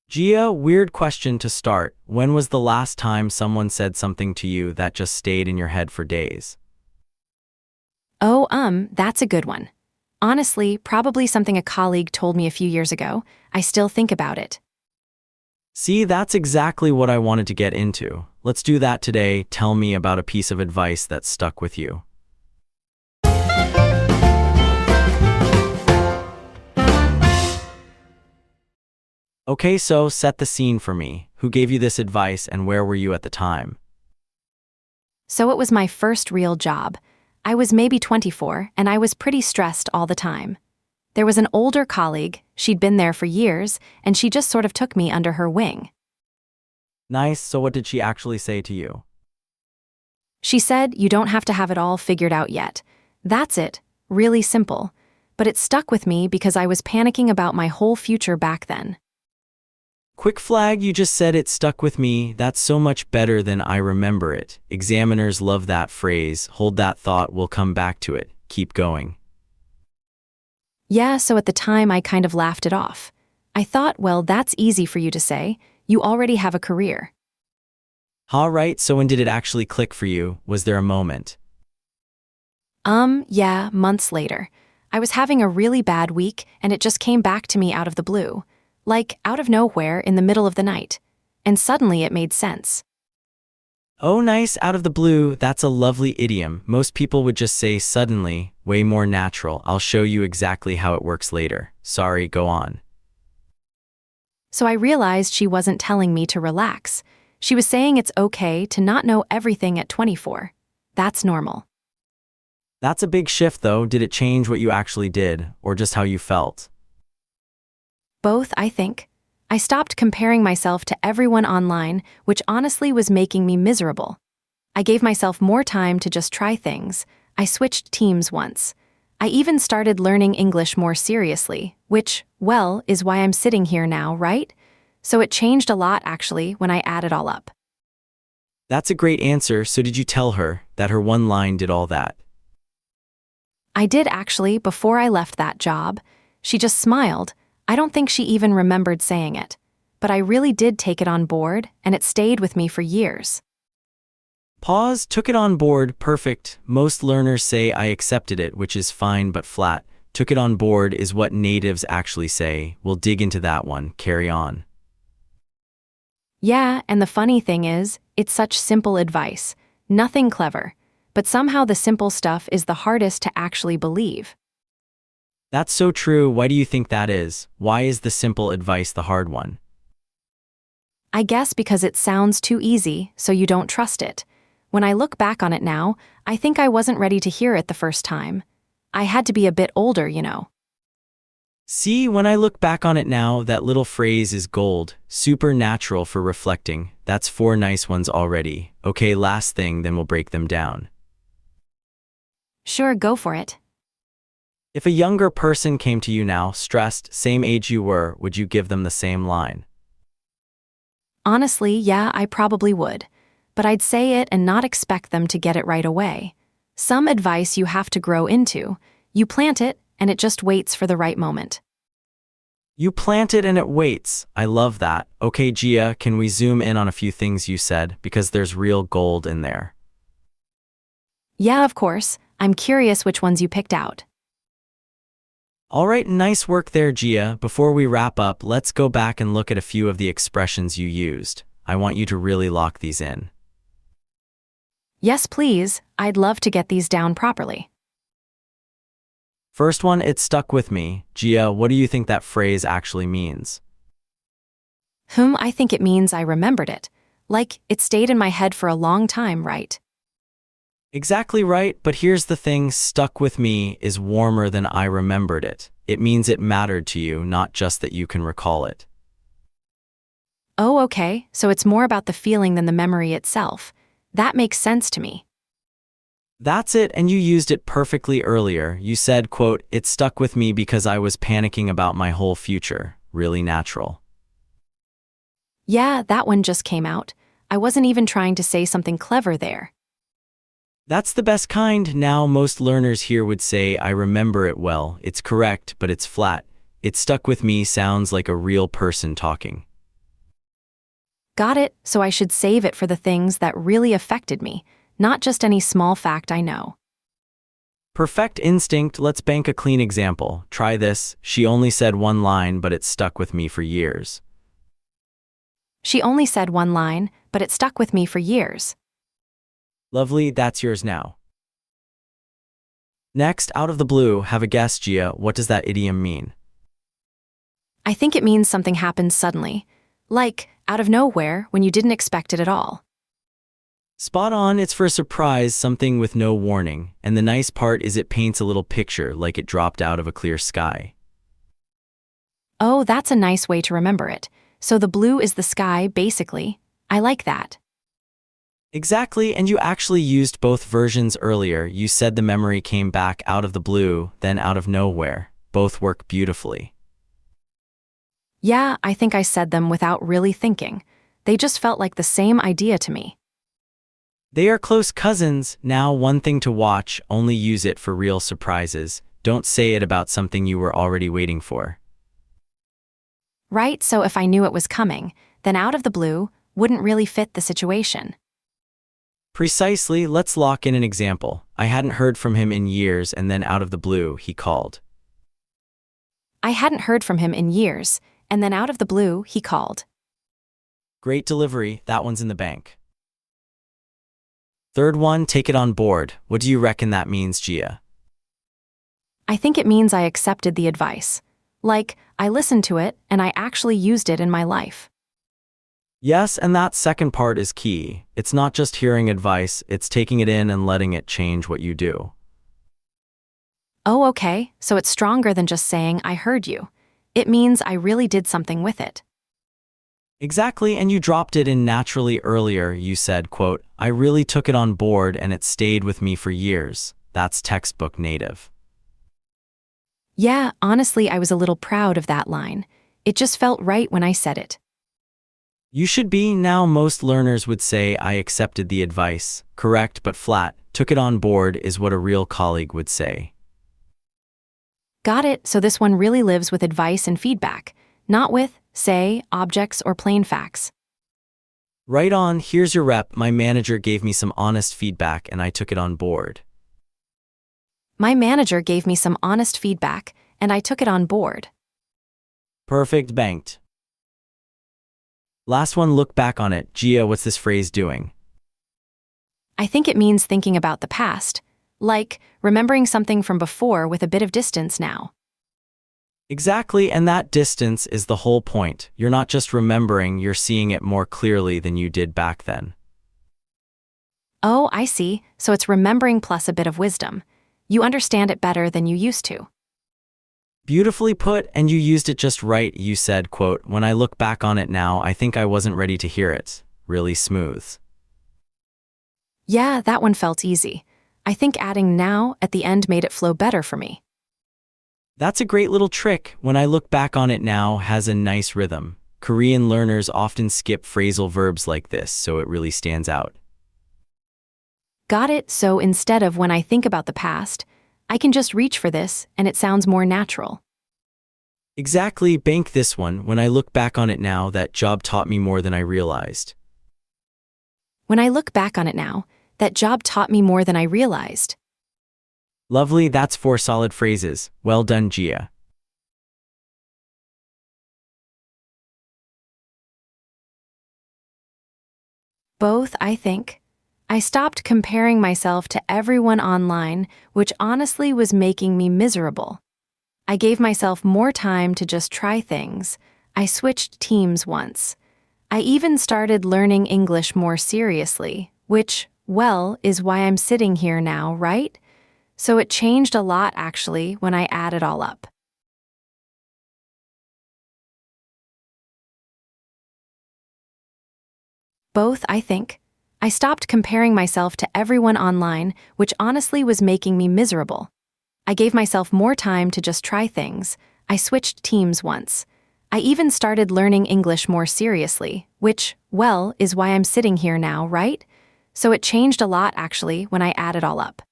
Gia, weird question to start. When was the last time someone said something to you that just stayed in your head for days? Oh, that's a good one. Honestly, probably something a colleague told me a few years ago. I still think about it. See, that's exactly what I wanted to get into. Let's do that today. Tell me about a piece of advice that stuck with you. Okay, so set the scene for me. Who gave you this advice and where were you at the time? So it was my first real job. I was maybe 24, and I was pretty stressed all the time. There was an older colleague, she'd been there for years, and she just sort of took me under her wing. Nice, so what did she actually say to you? She said, "You don't have to have it all figured out yet." That's it, really simple. But it stuck with me because I was panicking about my whole future back then. Quick flag, you just said it stuck with me. That's so much better than I remember it. Examiners love that phrase. Hold that thought, we'll come back to it. Keep going. Yeah, so at the time I kind of laughed it off. I thought, well, that's easy for you to say. You already have a career. All right, so when did it actually click for you? Was there a moment? Yeah, months later. I was having a really bad week, and it just came back to me out of the blue. Like, out of nowhere in the middle of the night. And suddenly it made sense. Oh, nice, out of the blue. That's a lovely idiom. Most people would just say suddenly, way more natural. I'll show you exactly how it works later. Sorry, go on. So I realized she wasn't telling me to relax. She was saying it's okay to not know everything at 24. That's normal. That's a big shift, though. Did it change what you actually did, or just how you felt? Both, I think. I stopped comparing myself to everyone online, which honestly was making me miserable. I gave myself more time to just try things. I switched teams once. I even started learning English more seriously, which, well, is why I'm sitting here now, right? So it changed a lot, actually, when I add it all up. That's a great answer. So did you tell her that her one line did all that? I did actually, before I left that job. She just smiled. I don't think she even remembered saying it. But I really did take it on board, and it stayed with me for years. Pause, took it on board, perfect. Most learners say I accepted it, which is fine but flat. Took it on board is what natives actually say. We'll dig into that one. Carry on. Yeah, and the funny thing is, it's such simple advice. Nothing clever. But somehow the simple stuff is the hardest to actually believe. That's so true. Why do you think that is? Why is the simple advice the hard one? I guess because it sounds too easy, so you don't trust it. When I look back on it now, I think I wasn't ready to hear it the first time. I had to be a bit older, you know. See, when I look back on it now, that little phrase is gold. Super natural for reflecting. That's 4 nice ones already. Okay, last thing, then we'll break them down. Sure, go for it. If a younger person came to you now, stressed, same age you were, would you give them the same line? Honestly, yeah, I probably would. But I'd say it and not expect them to get it right away. Some advice you have to grow into. You plant it, and it just waits for the right moment. You plant it and it waits. I love that. Okay, Gia, can we zoom in on a few things you said, because there's real gold in there. Yeah, of course. I'm curious which ones you picked out. All right, nice work there, Gia. Before we wrap up, let's go back and look at a few of the expressions you used. I want you to really lock these in. Yes, please. I'd love to get these down properly. First one, it stuck with me. Gia, what do you think that phrase actually means? I think it means I remembered it. Like, it stayed in my head for a long time, right? Exactly right, but here's the thing, stuck with me is warmer than I remembered it. It means it mattered to you, not just that you can recall it. Oh, okay, so it's more about the feeling than the memory itself. That makes sense to me. That's it, and you used it perfectly earlier. You said, quote, "It stuck with me because I was panicking about my whole future." Really natural. Yeah, that one just came out. I wasn't even trying to say something clever there. That's the best kind. Now, most learners here would say, "I remember it well." It's correct, but it's flat. "It stuck with me" sounds like a real person talking. Got it, so I should save it for the things that really affected me, not just any small fact I know. Perfect instinct. Let's bank a clean example. Try this. She only said one line, but it stuck with me for years. She only said one line, but it stuck with me for years. Lovely, that's yours now. Next, out of the blue, have a guess, Gia. What does that idiom mean? I think it means something happens suddenly, like out of nowhere when you didn't expect it at all. Spot on, it's for a surprise, something with no warning, and the nice part is it paints a little picture like it dropped out of a clear sky. Oh, that's a nice way to remember it. So the blue is the sky, basically. I like that. Exactly, and you actually used both versions earlier. You said the memory came back out of the blue, then out of nowhere. Both work beautifully. Yeah, I think I said them without really thinking. They just felt like the same idea to me. They are close cousins. Now, one thing to watch, only use it for real surprises. Don't say it about something you were already waiting for. Right, so if I knew it was coming, then out of the blue wouldn't really fit the situation. Precisely, let's lock in an example. I hadn't heard from him in years, and then out of the blue, he called. I hadn't heard from him in years, and then out of the blue, he called. Great delivery, that one's in the bank. Third one, take it on board. What do you reckon that means, Gia? I think it means I accepted the advice. Like, I listened to it, and I actually used it in my life. Yes, and that second part is key. It's not just hearing advice, it's taking it in and letting it change what you do. Oh, okay, so it's stronger than just saying, I heard you. It means I really did something with it. Exactly, and you dropped it in naturally earlier. You said, quote, I really took it on board and it stayed with me for years. That's textbook native. Yeah, honestly, I was a little proud of that line. It just felt right when I said it. You should be. Now, most learners would say, I accepted the advice. Correct, but flat. Took it on board is what a real colleague would say. Got it, so this one really lives with advice and feedback, not with, say, objects or plain facts. Right on, here's your rep. My manager gave me some honest feedback and I took it on board. My manager gave me some honest feedback, and I took it on board. Perfect, banked. Last one, look back on it. Gia, what's this phrase doing? I think it means thinking about the past, like remembering something from before with a bit of distance now. Exactly, and that distance is the whole point. You're not just remembering, you're seeing it more clearly than you did back then. Oh, I see, so it's remembering plus a bit of wisdom. You understand it better than you used to. Beautifully put, and you used it just right. You said, quote, when I look back on it now, I think I wasn't ready to hear it. Really smooth. Yeah, that one felt easy. I think adding now at the end made it flow better for me. That's a great little trick. When I look back on it now has a nice rhythm. Korean learners often skip phrasal verbs like this, so it really stands out. Got it, so instead of when I think about the past, I can just reach for this and it sounds more natural. Exactly, bank this one. When I look back on it now, that job taught me more than I realized. When I look back on it now, that job taught me more than I realized. Lovely, that's 4 solid phrases. Well done, Gia. Both, I think. I stopped comparing myself to everyone online, which honestly was making me miserable. I gave myself more time to just try things. I switched teams once. I even started learning English more seriously, which, well, is why I'm sitting here now, right? So it changed a lot, actually, when I add it all up. Both, I think. I stopped comparing myself to everyone online, which honestly was making me miserable. I gave myself more time to just try things. I switched teams once. I even started learning English more seriously, which, well, is why I'm sitting here now, right? So it changed a lot, actually, when I add it all up.